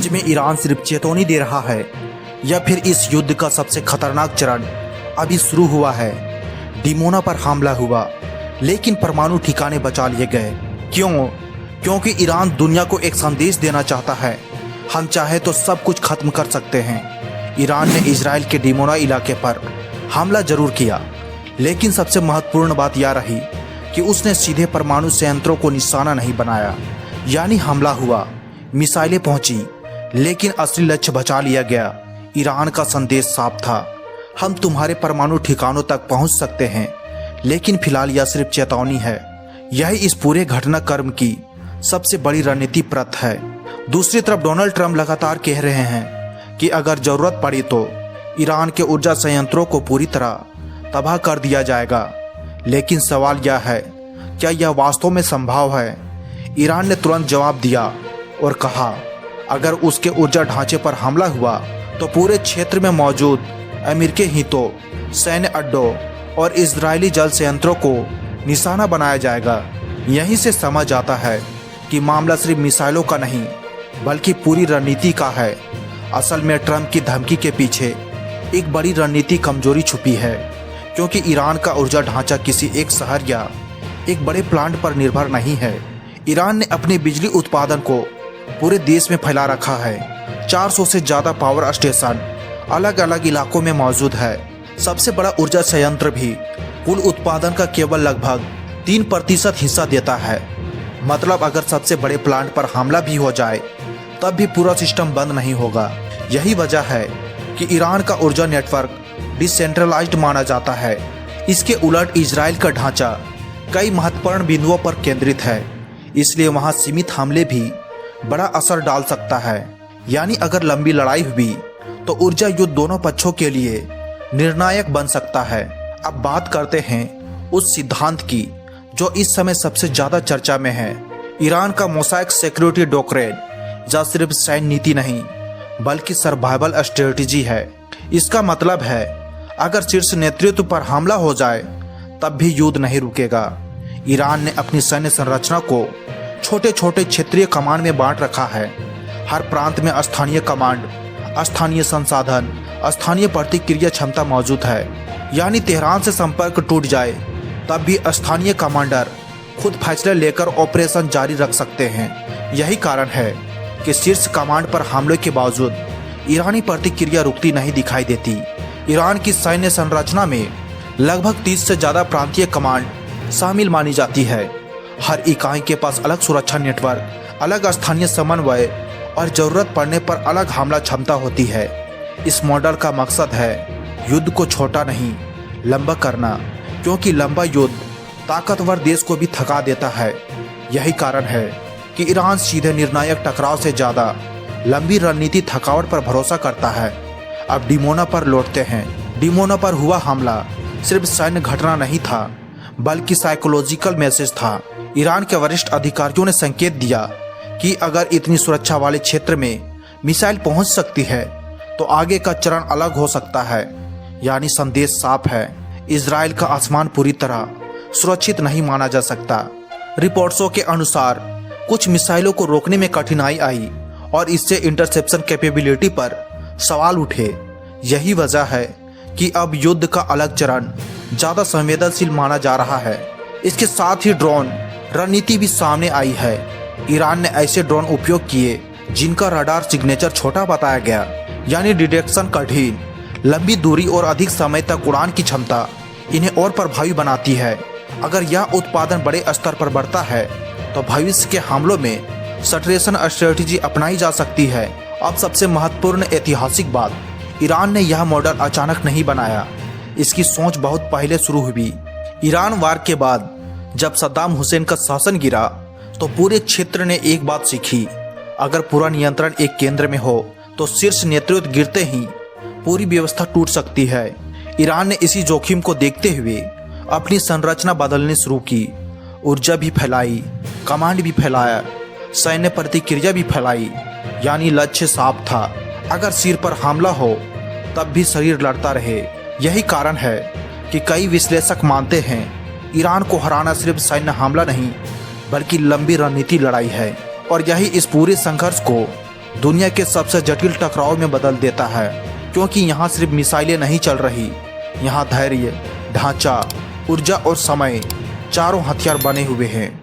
सच में ईरान सिर्फ चेतावनी दे रहा है या फिर इस युद्ध का सबसे खतरनाक चरण अभी शुरू हुआ है। डिमोना पर हमला हुआ लेकिन परमाणु ठिकाने बचा लिए गए। क्यों? क्योंकि ईरान दुनिया को एक संदेश देना चाहता है, हम चाहे तो सब कुछ खत्म कर सकते हैं। ईरान ने इजराइल के डिमोना इलाके पर हमला जरूर किया, लेकिन सबसे महत्वपूर्ण बात यह रही कि उसने सीधे परमाणु संयंत्रों को निशाना नहीं बनाया। यानी हमला हुआ, मिसाइलें पहुंची, लेकिन असली लक्ष्य बचा लिया गया। ईरान का संदेश साफ था, हम तुम्हारे परमाणु ठिकानों तक पहुंच सकते हैं, लेकिन फिलहाल यह सिर्फ चेतावनी है। यही इस पूरे घटनाक्रम की सबसे बड़ी रणनीति परत है। दूसरी तरफ डोनाल्ड ट्रंप लगातार कह रहे हैं कि अगर जरूरत पड़ी तो ईरान के ऊर्जा संयंत्रों को पूरी तरह तबाह कर दिया जाएगा। लेकिन सवाल यह है, क्या यह वास्तव में संभव है? ईरान ने तुरंत जवाब दिया और कहा, अगर उसके ऊर्जा ढांचे पर हमला हुआ तो पूरे क्षेत्र में मौजूद अमेरिकी हितों, सैन्य अड्डों और इजरायली जल संयंत्रों को निशाना बनाया जाएगा। यहीं से समझ आता है कि मामला सिर्फ मिसाइलों का नहीं बल्कि पूरी रणनीति का है। असल में ट्रंप की धमकी के पीछे एक बड़ी रणनीति कमजोरी छुपी है, क्योंकि ईरान का ऊर्जा ढांचा किसी एक शहर या एक बड़े प्लांट पर निर्भर नहीं है। ईरान ने अपने बिजली उत्पादन को पूरे देश में फैला रखा है। 400 से ज़्यादा पावर स्टेशन अलग अलग इलाकों में मौजूद है। सबसे बड़ा ऊर्जा संयंत्र भी कुल उत्पादन का केवल लगभग 3% हिस्सा देता है। मतलब अगर सबसे बड़े प्लांट पर हमला भी हो जाए तब भी पूरा सिस्टम बंद नहीं होगा। यही वजह है कि ईरान का ऊर्जा नेटवर्क डिसेंट्रलाइज्ड माना जाता है। इसके उलट इजराइल का ढांचा कई महत्वपूर्ण बिंदुओं पर केंद्रित है, इसलिए वहां सीमित हमले भी बड़ा असर डाल सकता है। यानी अगर लंबी लड़ाई हुई तो ऊर्जा युद्ध दोनों पक्षों के लिए निर्णायक बन सकता है। अब बात करते हैं उस सिद्धांत की जो इस समय सबसे ज्यादा चर्चा में है। ईरान का मोसाइक सिक्योरिटी डोक्ट्रिन या सिर्फ सैन्य नीति नहीं बल्कि सर्वाइवल स्ट्रेटजी है। इसका मतलब है अगर शीर्ष नेतृत्व पर हमला हो जाए तब भी युद्ध नहीं रुकेगा। ईरान ने अपनी सैन्य संरचना को छोटे छोटे क्षेत्रीय कमांड में बांट रखा है। हर प्रांत में स्थानीय कमांड, स्थानीय संसाधन, स्थानीय प्रतिक्रिया क्षमता मौजूद है। यानी तेहरान से संपर्क टूट जाए तब भी स्थानीय कमांडर खुद फैसले लेकर ऑपरेशन जारी रख सकते हैं। यही कारण है कि शीर्ष कमांड पर हमले के बावजूद ईरानी प्रतिक्रिया रुकती नहीं दिखाई देती। ईरान की सैन्य संरचना में लगभग 30 से ज़्यादा प्रांतीय कमांड शामिल मानी जाती है। हर इकाई के पास अलग सुरक्षा नेटवर्क, अलग स्थानीय समन्वय और जरूरत पड़ने पर अलग हमला क्षमता होती है। इस मॉडल का मकसद है युद्ध को छोटा नहीं लंबा करना, क्योंकि लंबा युद्ध ताकतवर देश को भी थका देता है। यही कारण है कि ईरान सीधे निर्णायक टकराव से ज़्यादा लंबी रणनीति थकावट पर भरोसा करता है। अब डिमोना पर लौटते हैं। डिमोना पर हुआ हमला सिर्फ सैन्य घटना नहीं था बल्कि साइकोलॉजिकल मैसेज था। ईरान के वरिष्ठ अधिकारियों ने संकेत दिया कि अगर इतनी सुरक्षा वाले क्षेत्र में मिसाइल पहुंच सकती है तो आगे का चरण अलग हो सकता है। यानी संदेश साफ है, इजराइल का आसमान पूरी तरह सुरक्षित नहीं माना जा सकता। रिपोर्ट्सों के अनुसार कुछ मिसाइलों को रोकने में कठिनाई आई और इससे इंटरसेप्शन कैपेबिलिटी पर सवाल उठे। यही वजह है कि अब युद्ध का अलग चरण ज़्यादा संवेदनशील माना जा रहा है। इसके साथ ही ड्रोन रणनीति भी सामने आई है। ईरान ने ऐसे ड्रोन उपयोग किए जिनका रडार सिग्नेचर छोटा बताया गया, यानी डिटेक्शन कठिन, लंबी दूरी और अधिक समय तक उड़ान की क्षमता इन्हें और प्रभावी बनाती है। अगर यह उत्पादन बड़े स्तर पर बढ़ता है तो भविष्य के हमलों में सटरेशन स्ट्रेटजी अपनाई जा सकती है। अब सबसे महत्वपूर्ण ऐतिहासिक बात, ईरान ने यह मॉडल अचानक नहीं बनाया, इसकी सोच बहुत पहले शुरू हुई। ईरान वार के बाद जब सद्दाम हुसैन का शासन गिरा तो पूरे क्षेत्र ने एक बात सीखी, अगर पूरा नियंत्रण एक केंद्र में हो तो शीर्ष नेतृत्व गिरते ही पूरी व्यवस्था टूट सकती है। ईरान ने इसी जोखिम को देखते हुए अपनी संरचना बदलनी शुरू की। ऊर्जा भी फैलाई, कमांड भी फैलाया, सैन्य प्रतिक्रिया भी फैलाई। यानी लक्ष्य साफ था, अगर सिर पर हमला हो तब भी शरीर लड़ता रहे। यही कारण है कि कई विश्लेषक मानते हैं ईरान को हराना सिर्फ सैन्य हमला नहीं बल्कि लंबी रणनीति लड़ाई है। और यही इस पूरे संघर्ष को दुनिया के सबसे जटिल टकराव में बदल देता है, क्योंकि यहाँ सिर्फ मिसाइलें नहीं चल रही, यहाँ धैर्य, ढांचा, ऊर्जा और समय चारों हथियार बने हुए हैं।